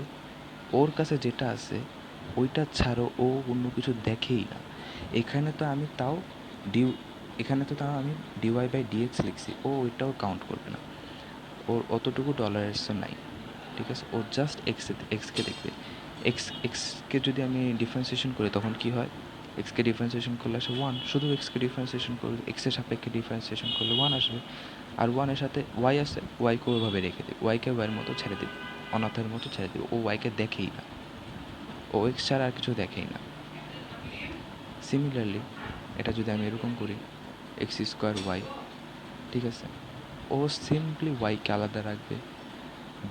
ওর কাছে যেটা আছে ওইটা ছাড়ো ও অন্য কিছু দেখেই না। এখানে তো আমি তাও আমি ডিওয়াই বাই ডিএক্স লিখছি, ও ওইটাও কাউন্ট করবে না, ওর অতটুকু টলারেন্সও নাই। ঠিক আছে, ও জাস্ট এক্সকে দেখবে। এক্সকে যদি আমি ডিফারেন্সিয়েশন করি, তখন কি হয়, এক্সকে ডিফারেন্সিয়েশন করলে আসে ওয়ান, শুধু এক্সকে ডিফারেন্সিয়েশন করলে, এক্সের সাপেক্ষে ডিফারেন্সিয়েশন করলে ওয়ান আসবে। আর ওয়ানের সাথে ওয়াই আসে, ওয়াইকে ওইভাবে রেখে দেবে, ওয়াইকে ওয়াইয়ের মতো ছেড়ে দেবে, অনাথের মতো ছেড়ে দেবে, ও ওয়াইকে দেখেই না, ও এক্স ছাড়া আর কিছু দেখেই না। সিমিলারলি এটা যদি আমি এরকম করি এক্স স্কোয়ার ওয়াই, ঠিক আছে, ও সিম্পলি ওয়াইকে আলাদা রাখবে,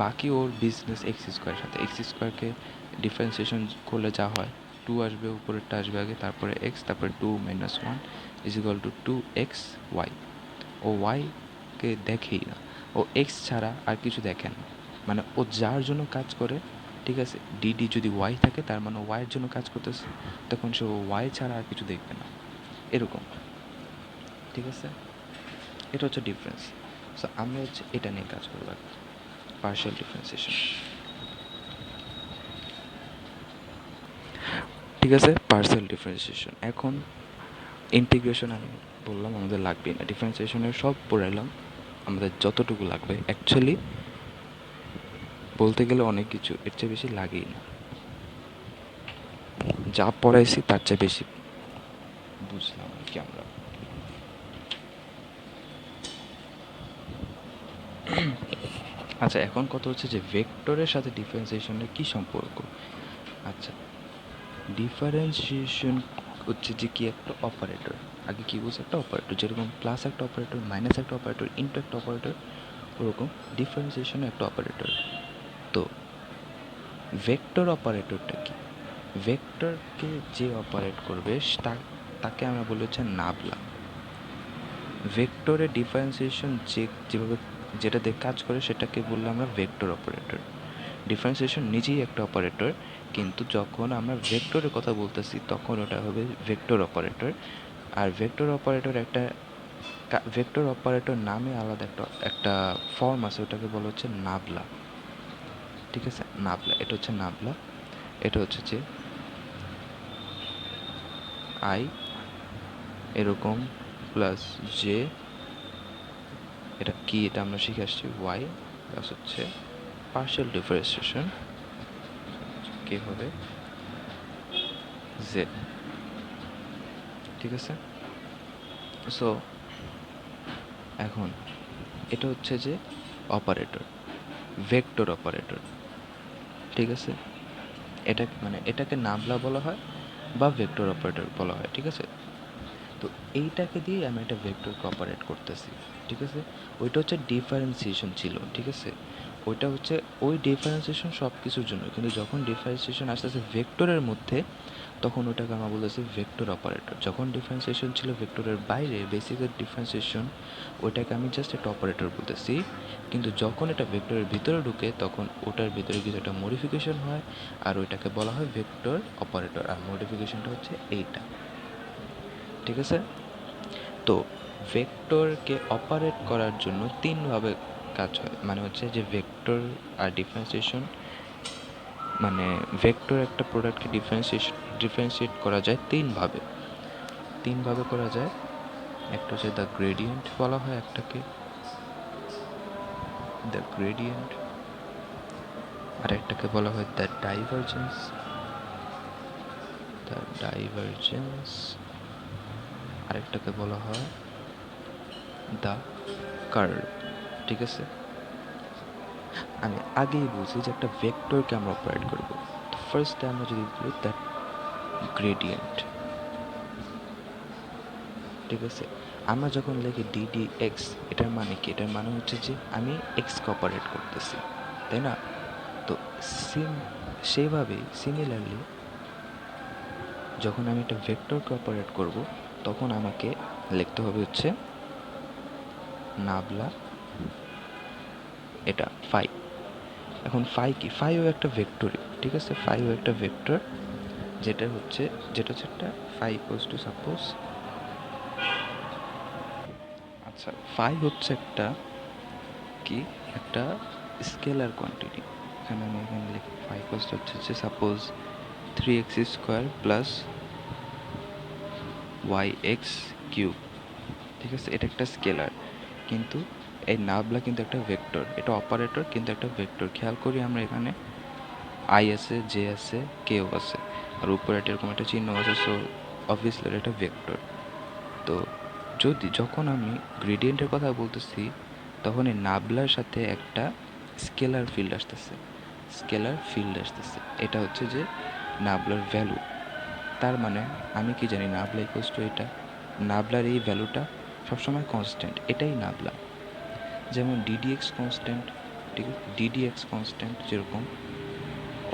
বাকি ওর বিজনেস এক্স স্কোয়ারের সাথে। এক্স স্কোয়ারকে ডিফারেন্সিয়েশন করলে যা হয়, টু আসবে, উপরেরটা আসবে আগে, তারপরে এক্স, তারপরে to minus one is equal to two x y. ও ওয়াইকে দেখেই না, ও এক্স ছাড়া আর কিছু দেখে না, মানে ও যার জন্য কাজ করে। ঠিক আছে, ডিডি যদি ওয়াই থাকে, তার মানে ওয়াইয়ের জন্য কাজ করতেছে, তখন সে ওয়াই ছাড়া আর কিছু দেখবে না, এরকম। ঠিক আছে, এটা হচ্ছে ডিফারেন্স। সো আমরা হচ্ছে এটা নিয়ে কাজ করবো, পার্শিয়াল ডিফারেন্সিয়েশন। ঠিক আছে, পার্শিয়াল ডিফারেন্সিয়েশন। এখন ইন্টিগ্রেশন আমি বললাম আমাদের লাগবেই না, ডিফারেন্সিয়েশনের সব পড়াইলাম, আমাদের যতটুকু লাগবে অ্যাকচুয়ালি বলতে গেলে অনেক কিছু, এর চেয়ে বেশি লাগেই না, যা পড়াইছি তার চেয়ে বেশি বুঝলাম আর কি আমরা। আচ্ছা, এখন কথা হচ্ছে যে ভেক্টরের সাথে ডিফারেন্সিয়েশনের কি সম্পর্ক। আচ্ছা, ডিফারেন্সিয়েশন হচ্ছে যে কি একটা অপারেটর। আগে কি বলছে, একটা অপারেটর, যেরকম প্লাস একটা অপারেটর, মাইনাস একটা অপারেটর, ইনটু একটা অপারেটর, ওরকম ডিফারেন্সিয়েশনও একটা অপারেটর। তো ভেক্টর অপারেটরটা কি? ভেক্টরকে যে অপারেট করবে তাকে আমরা বলি হচ্ছে নাবলা। ভেক্টরের ডিফারেন্সিয়েশন যেভাবে যেটা দিয়ে কাজ করে সেটাকে বললাম আমরা ভেক্টর অপারেটর। ডিফারেন্সিয়েশন নিজেই একটা অপারেটর, কিন্তু যখন আমরা ভেক্টরের কথা বলতেছি তখন ওটা হবে ভেক্টর অপারেটর। আর ভেক্টর অপারেটর ভেক্টর অপারেটর নামে আলাদা একটা ফর্ম আছে, ওটাকে বলা হচ্ছে নাবলা। ঠিক আছে, নাবলা, এটা হচ্ছে নাবলা। এটা হচ্ছে যে আই এরকম প্লাস জে, এটা কি, এটা আমরা শিখে আসছি, ওয়াই প্লাস হচ্ছে পার্শিয়াল ডিফারেন্সিয়েশন কে হবে জেড। ঠিক আছে, সো এখন এটা হচ্ছে যে অপারেটর, ভেক্টর অপারেটর। ঠিক আছে, এটাকে নাবলা বলা হয় বা ভেক্টর অপারেটর বলা হয়। ঠিক আছে, তো এইটাকে দিয়ে আমি একটা ভেক্টরকে অপারেট করতেছি। ঠিক আছে, ওইটা হচ্ছে ডিফারেন্সিয়েশন ছিল। ঠিক আছে, ওইটা হচ্ছে ওই ডিফারেন্সিয়েশন সব কিছুর জন্য, কিন্তু যখন ডিফারেন্সিয়েশন আসতেছে ভেক্টরের মধ্যে তখন ওটাকে আমরা বলতেছি ভেক্টর অপারেটর। যখন ডিফারেন্সিয়েশন ছিল ভেক্টরের বাইরে, বেসিকের ডিফারেন্সিয়েশন, ওইটাকে আমি জাস্ট একটা অপারেটর বলতেছি। কিন্তু যখন এটা ভেক্টরের ভিতরে ঢুকে তখন ওটার ভিতরে কিছু একটা মডিফিকেশন হয়, আর ওইটাকে বলা হয় ভেক্টর অপারেটর। আর মডিফিকেশনটা হচ্ছে এইটা। ঠিক আছে, তো ভেক্টরকে অপারেট করার জন্য তিনভাবে কাজ হয়, মানে হচ্ছে যে ভেক্টর আর ডিফারেন্সিয়েশন, মানে ভেক্টর একটা প্রোডাক্টকে ডিফারেন্সিয়েট করা যায় তিনভাবে করা যায়। একটা হচ্ছে দ্য গ্রেডিয়েন্ট বলা হয় একটাকে, দ্য গ্রেডিয়েন্ট। আর একটাকে বলা হয় দ্য ডাইভারজেন্স, আরেকটাকে বলা হয় দ্য কার্ভ। ঠিক আছে, আমি আগেই বলছি যে একটা ভেক্টরকে আমরা অপারেট করব। তো ফার্স্টে আমরা যদি বলি দ্যাট গ্রেডিয়েন্ট। ঠিক আছে, আমরা যখন লিখি ডিডি এক্স, এটার মানে কি? এটার মানে হচ্ছে যে আমি এক্সকে অপারেট করতেছি, তাই না? তো সেইভাবেই সিমিলারলি যখন আমি একটা ভেক্টরকে অপারেট করব তখন আমাকে লিখতে হবে হচ্ছে নাবলা, এটা ফাই। এখন ফাই কি? ফাইও একটা ভেক্টরই। ঠিক আছে, ফাইও একটা ভেক্টর, যেটা হচ্ছে একটা ফাই ইকুয়ালস টু সাপোজ, আচ্ছা, ফাই হচ্ছে একটা কি, একটা স্কেলার কোয়ান্টিটি। এখানে লিখি ফাই ইকুয়ালস টু হচ্ছে যে suppose 3x² plus yx cube. ঠিক আছে, এটা একটা স্কেলার, কিন্তু এই নাবলা কিন্তু একটা ভেক্টর, এটা অপারেটর কিন্তু একটা ভেক্টর। খেয়াল করি আমরা এখানে আই আছে, জে আছে, কেও আছে, আর উপরে এরকম একটা চিহ্ন আছে, সো অবভিয়াসলি এটা একটা ভেক্টর। তো যখন আমি গ্রেডিয়েন্টের কথা বলতেছি তখন এই নাবলার সাথে একটা স্কেলার ফিল্ড আসতেছে, এটা হচ্ছে যে নাবলার ভ্যালু। তার মানে আমি কি জানি, নাবলা ইকুয়ালস টু এটা, নাবলার এই ভ্যালুটা সবসময় কনস্ট্যান্ট, এটাই নাবলা। যেমন ডিডিএক্স কনস্ট্যান্ট, ঠিক আছে, ডিডিএক্স কনস্ট্যান্ট যেরকম,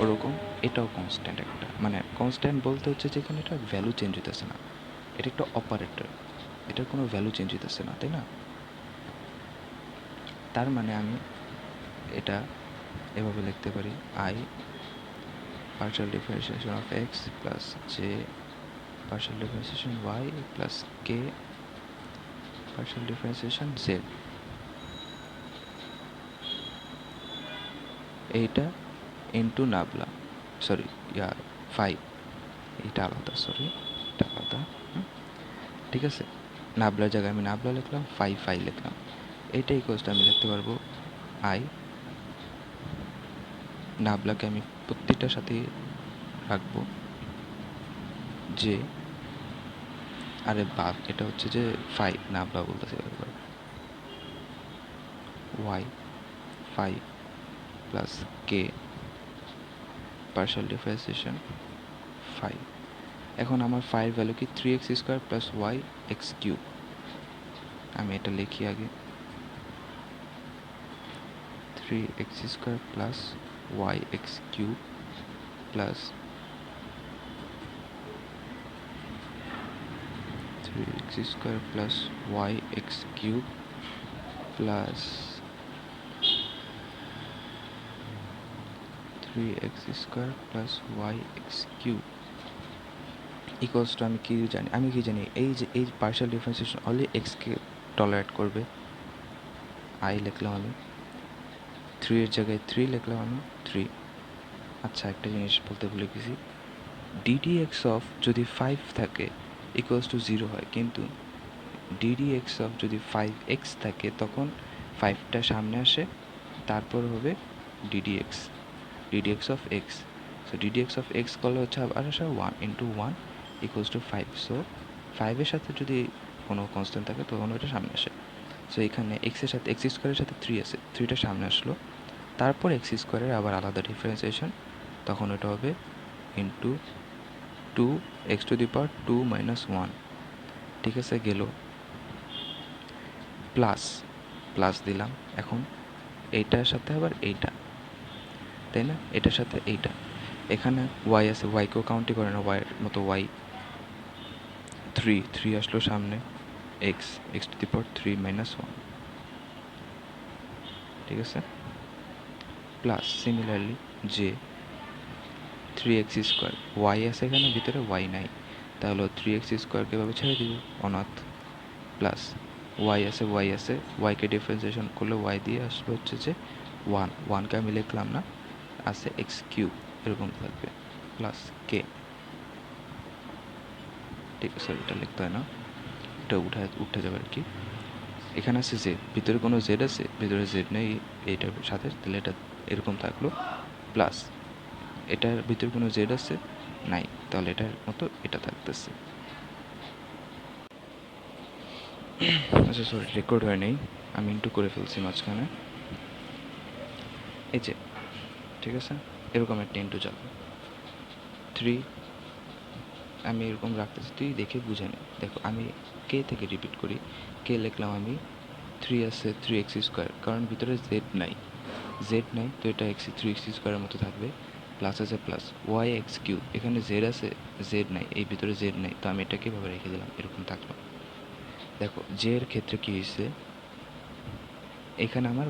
ওরকম এটাও কনস্ট্যান্ট একটা, মানে কনস্ট্যান্ট বলতে হচ্ছে যেখানে এটা ভ্যালু চেঞ্জ হইতেছে না, এটা একটা অপারেটর, এটার কোনো ভ্যালু চেঞ্জ হইতেছে না, তাই না? তার মানে আমি এটা এভাবে লিখতে পারি, I partial differentiation of X plus J partial differentiation Y plus K partial differentiation Z. এইটা ইন্টু নাবলা, সরি ফাই, এটা আলাদা, এটা আলাদা। ঠিক আছে, নাবলার জায়গায় আমি নাবলা লিখলাম, ফাই লিখলাম। এইটা ইকুয়ালস আমি লিখতে পারবো আই, নাবলাকে আমি প্রত্যেকটার সাথে রাখবো, যে আরে বাপ, এটা হচ্ছে যে ফাই নাবলা বলতেছি একবার, ওয়াই ফাই প্লাস কে পার্শাল ডিফারেন্সিয়েশন ফাই। এখন আমার ফাইয়ের ভ্যালু কি 3x² plus Y X cube. আমি এটা লিখি আগে, 3x² plus Y X cube plus 3x² plus Y X cube plus 3x² plus Y X cube equals to, আমি কি জানি এই যে এই পার্শিয়াল ডিফারেন্সিয়েশন অনলি এক্সকে টলারেট করবে। আই লিখলাম আমি, 3 এর জায়গায় 3 লিখলাম আমি 3। আচ্ছা, একটা জিনিস বলতে ভুলে গেছি, ডিডিএক্স অফ যদি 5 থাকে ইকুয়ালস টু 0 হয়, কিন্তু ডিডিএক্স অফ যদি 5x থাকে তখন 5টা সামনে আসে, তারপর হবে ddx of x. So ddx of x করলে হচ্ছে আবার আসে 1 ইন্টু 1 ইকুয়ালস টু 5। সো 5-এর সাথে যদি কোনো কনস্ট্যান্ট থাকে তখন ওইটা সামনে আসে। সো এখানে এক্সের সাথে x² সাথে 3 আছে, 3টা সামনে আসলো, তারপর x² আবার আলাদা ডিফারেন্সিয়েশন, তখন ওটা হবে ইন্টু 2x² 2 - 1। ঠিক আছে, গেল প্লাস দিলাম। এখন এইটার সাথে আবার এইটা, তাই না, এটার সাথে এইটা, এখানে ওয়াই আছে, ওয়াইকেও কাউন্টই করে না, ওয়াইয়ের মতো ওয়াই 3 আসলো সামনে, x³ 3 - 1। ঠিক আছে, প্লাস সিমিলারলি যে 3x², ওয়াই আছে এখানে ভিতরে, ওয়াই নাই, তাহলে 3x² ভাবে ছেড়ে দিব অনাথ, প্লাস ওয়াই আছে ওয়াইকে ডিফারেন্সিয়েশন করলে ওয়াই দিয়ে আসলে হচ্ছে যে 1কে আমি লিখলাম না, আছে x³ এরকম থাকবে, প্লাস কে। ঠিক আছে, এটা লিখতে হয় না, এটা উঠে যাবে আর কি। এখানে আছে জেড, ভিতরে কোনো জেড আছে, ভিতরে জেড নেই এইটার সাথে, তাহলে এটা এরকম থাকলো, প্লাস এটার ভিতরে কোনো জেড আছে নাই, তাহলে এটার মতো এটা থাকতেছে। আচ্ছা সরি, রেকর্ড হয় নেই, আমি ইন্টু করে ফেলছি মাঝখানে, এই যে, ঠিক আছে, এরকম একটা ইন্টু যাবে 3, আমি এরকম রাখতেছি, তুই দেখে বুঝে নে। দেখো আমি কে থেকে রিপিট করি, কে লিখলাম আমি, 3 আছে 3x², কারণ ভিতরে জেড নাই তো এটা 3x² মতো থাকবে, প্লাস আছে প্লাস ওয়াই এক্স কিউব, এখানে জেড আছে, জেড নাই, এই ভিতরে জেড নাই, তো আমি এটাকে এভাবে রেখে দিলাম, এরকম থাকলো। দেখো জে এর ক্ষেত্রে কী হয়েছে, এখানে আমার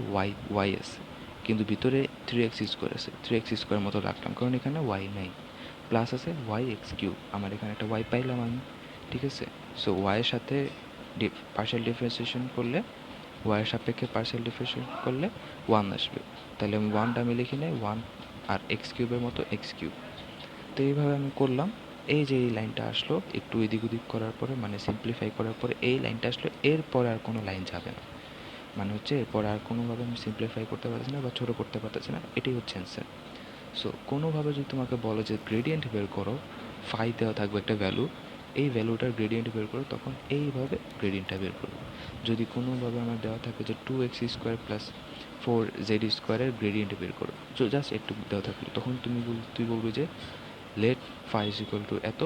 ওয়াই আছে, কিন্তু ভিতরে 3x² আছে, 3x² মতো রাখলাম কারণ এখানে ওয়াই নাই, প্লাস আছে ওয়াই এক্স কিউব, আমার এখানে একটা ওয়াই পাইলাম আমি। ঠিক আছে, সো ওয়াইয়ের সাথে পার্শিয়াল ডিফারেন্সিয়েশন করলে, ওয়াইয়ের সাপেক্ষে পার্শিয়াল ডিফারেন্সিয়েশন করলে 1 আসবে, তাহলে আমি 1টা আমি লিখি নাই, 1 আর x³ মতো x³। তো এইভাবে আমি করলাম, এই যে এই লাইনটা আসলো একটু এদিক ওদিক করার পরে, মানে সিম্পলিফাই করার পরে এই লাইনটা আসলো, এরপরে আর কোনো লাইন যাবে না, মানে হচ্ছে এরপর আর কোনোভাবে আমি সিম্পলিফাই করতে পারতেছি না বা ছোটো করতে পারতেছি না, এটাই হচ্ছে অ্যান্সার। সো কোনোভাবে যদি তোমাকে বলো যে গ্রেডিয়েন্ট বের করো, ফাই দেওয়া থাকবে একটা ভ্যালু, এই ভ্যালুটার গ্রেডিয়েন্ট বের করো, তখন এইভাবে গ্রেডিয়েন্টটা বের করবো। যদি কোনোভাবে আমার দেওয়া থাকে যে 2x² প্লাস 4z² গ্রেডিয়েন্ট বের করো, জাস্ট একটু দেওয়া থাকলো, তখন তুই বলবি যে let phi is equal to এত,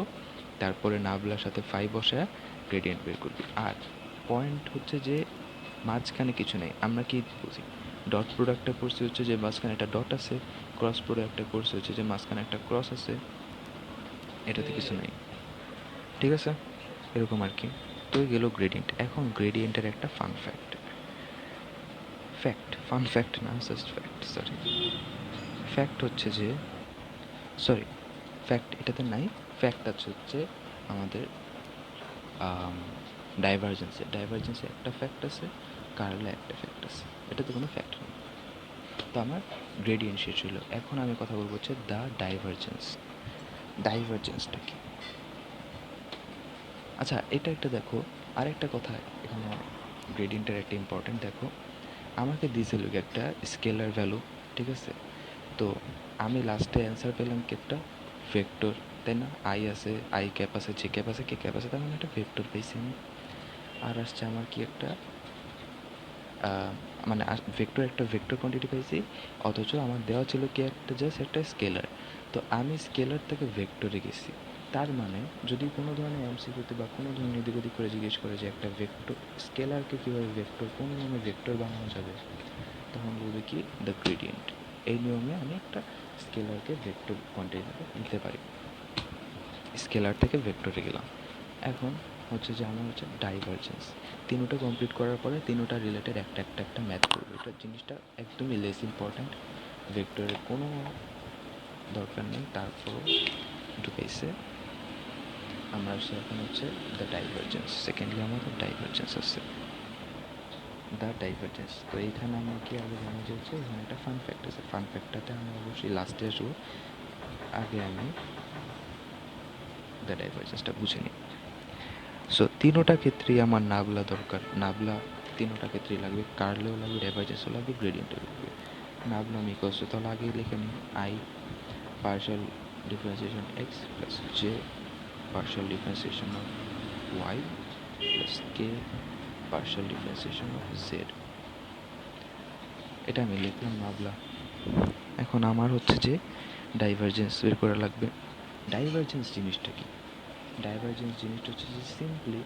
তারপরে নাবলার সাথে ফাই বসায় গ্রেডিয়েন্ট বের করবি। আর পয়েন্ট হচ্ছে যে মাঝখানে কিছু নেই, আমরা কি বুঝি, ডট প্রোডাক্টটা করছি হচ্ছে যে মাঝখানে একটা ডট আছে, ক্রস প্রোডাক্টটা করছি হচ্ছে যে মাঝখানে একটা ক্রস আছে, এটাতে কিছু নেই। ঠিক আছে, এরকম আর কি। তো গেল গ্রেডিয়েন্ট। এখন গ্রেডিয়েন্টের একটা ফান ফ্যাক্ট না, জাস্ট ফ্যাক্ট, ফ্যাক্ট হচ্ছে যে সরি ফ্যাক্ট এটাতে নাই, ফ্যাক্ট আছে হচ্ছে আমাদের ডাইভারজেন্সে একটা ফ্যাক্ট আছে, কার্লে একটা ফ্যাক্ট আছে, এটাতে কোনো ফ্যাক্ট নেই। তো আমার গ্রেডিয়েন্ট শেষ হলো, এখন আমি কথা বলবো হচ্ছে দ্য ডাইভারজেন্সটা কি। আচ্ছা এটা একটা দেখো, আরেকটা কথা এখানে গ্রেডিয়েন্টের একটা ইম্পর্টেন্ট, দেখো আমাকে দিয়েছিল একটা স্কেলার ভ্যালু, ঠিক আছে, তো আমি লাস্টে অ্যান্সার পেলাম কি একটা ভেক্টর, তাই না? আই আছে, আই ক্যাপ আছে, জে ক্যাপ আছে, কে ক্যাপ আছে, তার মানে একটা ভেক্টর পেয়েছি আমি। আর আসছে আমার কি একটা মানে ভেক্টর, একটা ভেক্টর কোয়ান্টিটি পেয়েছি, অথচ আমার দেওয়া ছিল কি একটা জাস্ট একটা স্কেলার। তো আমি স্কেলার থেকে ভেক্টরে গেছি। তার মানে যদি কোনো ধরনের এমসিকিউতে বা কোনো ধরনের এদিক ওদিক করে জিজ্ঞেস করে যে একটা ভেক্টর স্কেলারকে কীভাবে ভেক্টর, কোন নিয়মে ভেক্টর বানানো যাবে, তখন বলবে কি দ্য গ্রেডিয়েন্ট। এই নিয়মে আমি একটা স্কেলারকে ভেক্টর কোয়ান্টিটিতে নিতে পারি। স্কেলার থেকে ভেক্টরে গেলাম। এখন হচ্ছে যে আমার হচ্ছে ডাইভারজেন্স। তিনোটা কমপ্লিট করার পরে তিনোটা রিলেটেড একটা একটা একটা ম্যাথ করবো। এটা জিনিসটা একদমই লেস ইম্পর্ট্যান্ট, ভেক্টরের কোনো দরকার নেই, তারপরও ঢুকাইছে। আমরা আসছে এখন হচ্ছে দ্য ডাইভারজেন্স। সেকেন্ডলি আমাদের ডাইভারজেন্স আছে, দ্য ডাইভারজেন্স। তো এইখানে আমার কি আগে জানা যাচ্ছে, এখানে একটা ফান ফ্যাক্ট আছে। ফান ফ্যাক্টটাতে আমি অবশ্যই লাস্টে আসবো, আগে আমি দ্য ডাইভারজেন্সটা বুঝে নিই। সো তিনোটা ক্ষেত্রেই আমার নাবলা দরকার। নাবলা তিনোটা ক্ষেত্রেই লাগবে, কার্লেও লাগবে, ডাইভারজেন্সও লাগবে, গ্রেডিয়েন্টও লাগবে। নাবলা আমি ইকোয়ালস টু তাহলে আগেই লিখে নিই, I partial differentiation X plus J partial differentiation of Y plus K partial differentiation of Z. এটা আমি লিখলাম নাবলা। এখন আমার হচ্ছে যে ডাইভারজেন্স বের করা লাগবে। ডাইভারজেন্স জিনিসটা কি? ডাইভারজেন্স জিনিসটা হচ্ছে যে সিম্পলি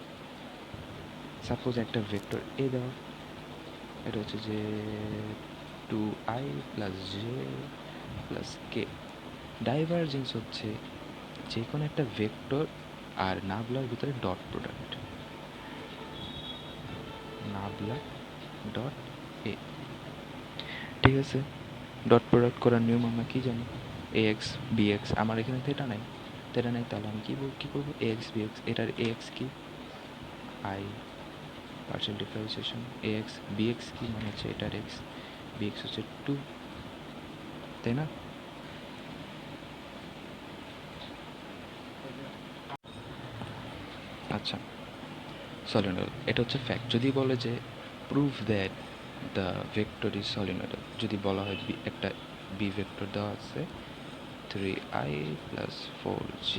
সাপোজ একটা ভেক্টর এ দেওয়া, এটা হচ্ছে যে 2i প্লাস জে প্লাস কে। ডাইভারজেন্স হচ্ছে যে কোনো একটা ভেক্টর আর নাবলার ভিতরে ডট প্রোডাক্ট, নাবলা ডট এ। ঠিক আছে, ডট প্রোডাক্ট করার নিয়ম আমরা কি জানি, এ এক্স বি এক্স। আমার এখানে থেটা নাই, থেটা নাই, তাহলে আমি কী করবো, এ এক্স বি এক্স। এটার এ এক্স কি, I partial differentiation A X, B X কি মানে হচ্ছে এটার এক্স, বি এক্স হচ্ছে 2, তাই না? আচ্ছা, সলিনয়েড এটা হচ্ছে ফ্যাক্ট। যদি বলে যে prove that the vector is solenoid, যদি বলা হয় একটা বি ভেক্টর দেওয়া আছে 3i plus 4j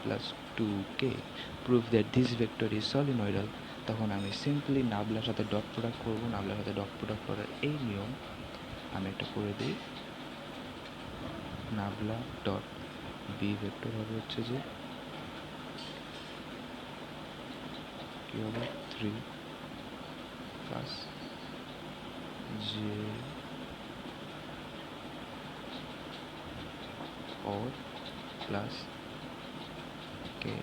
plus 2k, prove that this vector is solenoidal, তখন আমি সিম্পলি নাবলার সাথে ডট প্রোডাক্ট করবো। নাবলার সাথে ডট প্রোডাক্ট করার এই নিয়ম আমি একটা করে দিই। নাবলা ডট বি ভেক্টর হবে হচ্ছে যে কী হবে 3 প্লাস জে और प्लस के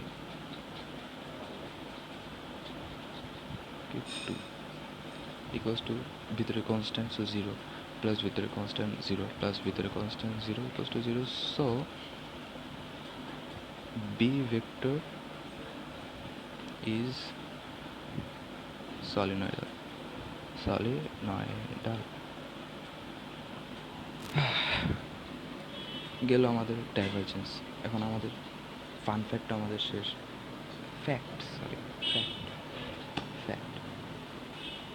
2 equals to ভিতরে constant, so 0 plus ভিতরে constant 0 plus ভিতরে constant 0 equals to 0. So B vector is solenoidal. গেল আমাদের ডাইভারজেন্স। এখন আমাদের ফান ফ্যাক্ট আমাদের শেষ। ফ্যাক্ট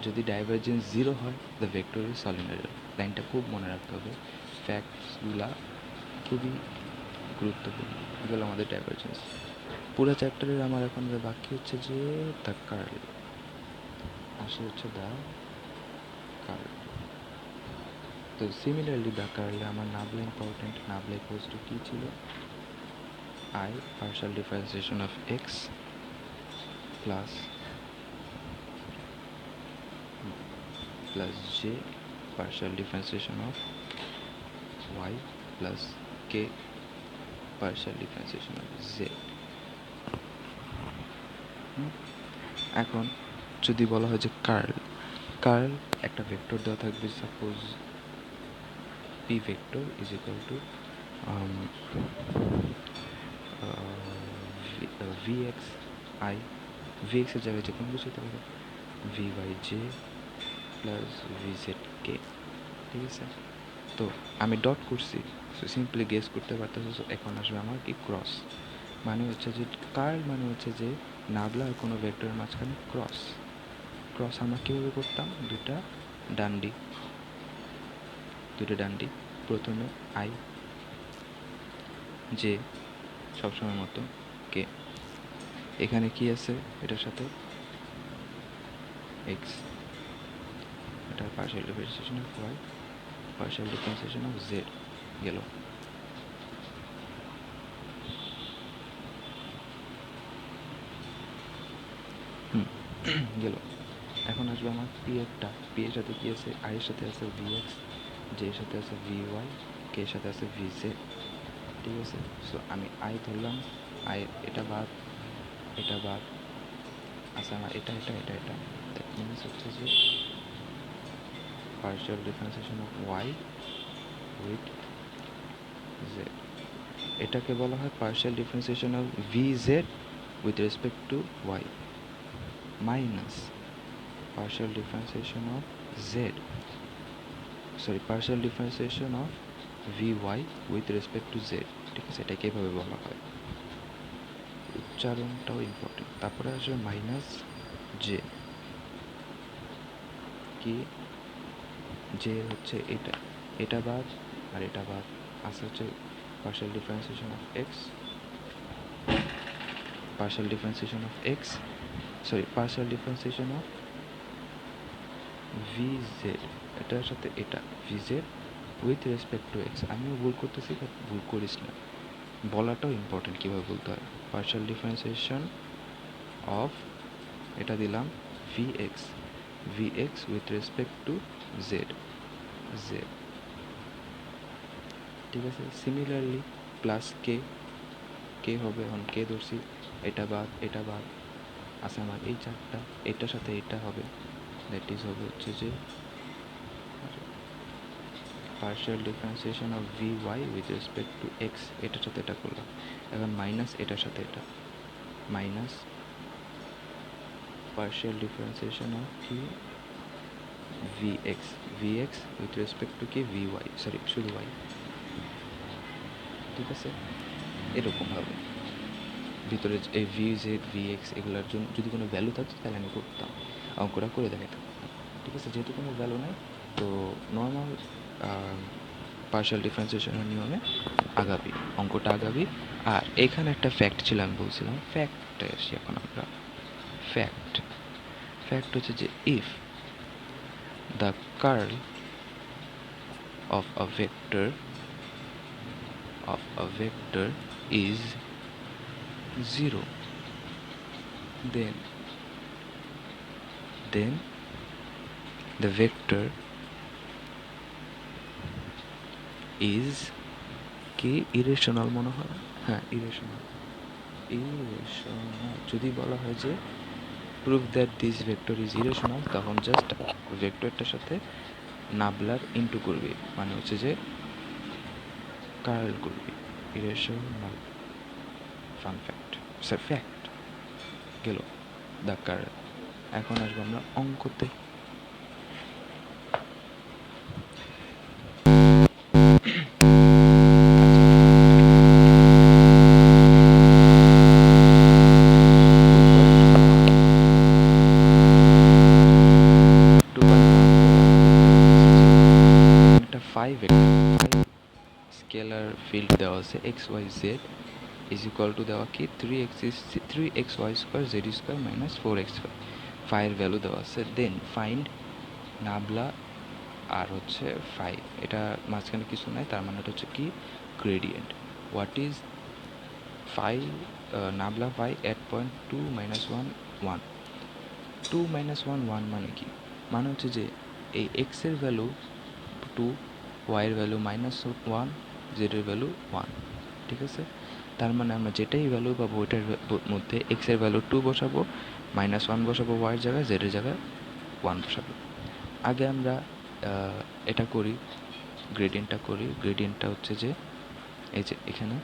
যদি ডাইভারজেন্স 0 হয় দ্য ভেক্টর ইজ সলিনয়েডাল। লাইনটা খুব মনে রাখতে হবে, ফ্যাক্টসগুলা খুবই গুরুত্বপূর্ণ। এগুলো আমাদের ডাইভারজেন্স। পুরো চ্যাপ্টারের আমার এখন বাকি হচ্ছে যে দ্য কার্ল, আসে হচ্ছে দ্য কার্ল। তো সিমিলারলি দ্য কার্লে আমার নাবলা ইম্পর্টেন্ট। নাবলা ইকুয়ালস টু কী ছিল, I partial differentiation of X plus J partial differentiation of y plus k partial differentiation of z. এখন যদি বলা হয় যে কার্ল একটা ভেক্টর দেওয়া থাকবে, suppose P vector is equal to V x i, V এক্সের জায়গায় যে কোনো কিছু হতে পারে, V y j plus V z k. ঠিক আছে, তো আমি ডট করছি, সো সিম্পলি গেস করতে পারতেছো। সো এখন আসবে আমার কি ক্রস, মানে হচ্ছে যে কার্ল মানে হচ্ছে যে নাবলা আর কোনো ভেক্টরের মাঝখানে ক্রস আমরা কীভাবে করতাম, দুটা ডান্ডি, প্রথমে আই জে সবসময় মতো কে। এখানে কি আছে এটার সাথে এক্স, এটা partial differentiation of Y, partial differentiation of Z গেল। গেল। এখন আসবে আমার পি একটা, পি এর সাথে কি আছে, আই এর সাথে আছে ভি এক্স, জে এর সাথে আছে ভি ওয়াই, কে এর সাথে আছে ভি জেড। ঠিক আছে, সো আমি আই ধরলাম, আই এটা বাদ, এটা বাদ, আচ্ছা আমার এটা এটা এটা এটা, দ্যাট মিনস হচ্ছে যে partial differentiation of y with z, এটাকে বলা হয় partial differentiation of vz with respect to y minus partial differentiation of z, sorry partial differentiation of vy with respect to z। ঠিক আছে, এটাকে এভাবে বলা হয়, উচ্চারণটাও ইম্পর্টেন্ট। তারপরে আসবে মাইনাস জে, কি যে হচ্ছে এটা, এটা বাদ আর এটা বাদ, আসা হচ্ছে partial differentiation of x, partial differentiation of x, sorry partial differentiation of vz, এটার সাথে এটা vz with respect to x। আমিও ভুল করতেছি, বাট ভুল করিস না, বলাটাও ইম্পর্টেন্ট কীভাবে বলতে হয়। partial differentiation of এটা দিলাম vx, vx with respect to z, z। ঠিক আছে, সিমিলারলি প্লাস কে, কে হবে, এখন কে ধরছি, এটা বাদ এটা বাদ, আছে আমার এই চারটা, এটার সাথে এটা হবে, দ্যাট ইজ হবে হচ্ছে যে partial differentiation of vy with respect to x, এটার সাথে এটা করলাম। এখন মাইনাস এটার সাথে এটা, minus partial differentiation of vx, vx with respect to কি vy, সরি শুধু y। ঠিক আছে, এরকমভাবে ভিতরে এই ভি জেড ভি এক্স এগুলোর জন্য যদি কোনো ভ্যালু থাকতো তাহলে আমি করতাম, অঙ্কটা করে দেখাতাম। ঠিক আছে, যেহেতু কোনো ভ্যালু নেই তো নর্মাল পার্শিয়াল ডিফারেন্সিয়েশনের নিয়মে আগাবি, অঙ্কটা আগাবি। আর এখানে একটা ফ্যাক্ট ছিল, আমি বলছিলাম ফ্যাক্টে আসি এখন আমরা। ফ্যাক্ট, ফ্যাক্ট হচ্ছে যে if the curl of a vector is 0, then the vector is কি ইরেশনাল মনে হয়, হ্যাঁ ইরেশনাল। যদি বলা হয় যে prove that this vector is irrational, তখন জাস্ট ভেক্টরটার সাথে নাবলার ইন্টু করবি, মানে হচ্ছে যে কার্ল করবি, irrational. Fun fact, sir fact গেল দ্য কার্ল। এখন আসবো আমরা অঙ্কতে। স্কেলার ফিল্ড দেওয়া আছে X Y Z is equal to দেওয়া কি 3xy² z² minus 4x², ফাইয়ের value দেওয়া আছে। দেন ফাইন্ড নাবলা আর হচ্ছে ফাই, এটা মাঝখানে কিছু নাই, তার মানে এটা হচ্ছে কি gradient. What is phi, nabla phi at point 2 minus 1 1, 2 minus 1 1 মানে কি, মানে হচ্ছে যে এই এক্সের ভ্যালু 2, ওয়াইয়ের ভ্যালু -1, জেডের ভ্যালু 1। ঠিক আছে, তার মানে আমরা যেটাই ভ্যালু পাবো ওইটার মধ্যে এক্সের ভ্যালু 2 বসাবো, -1 বসাবো ওয়াইয়ের জায়গায়, জেডের জায়গায় 1 বসাবো। আগে আমরা এটা করি, গ্রেডিয়েন্টটা করি। গ্রেডিয়েন্টটা হচ্ছে যে এই যে এখানে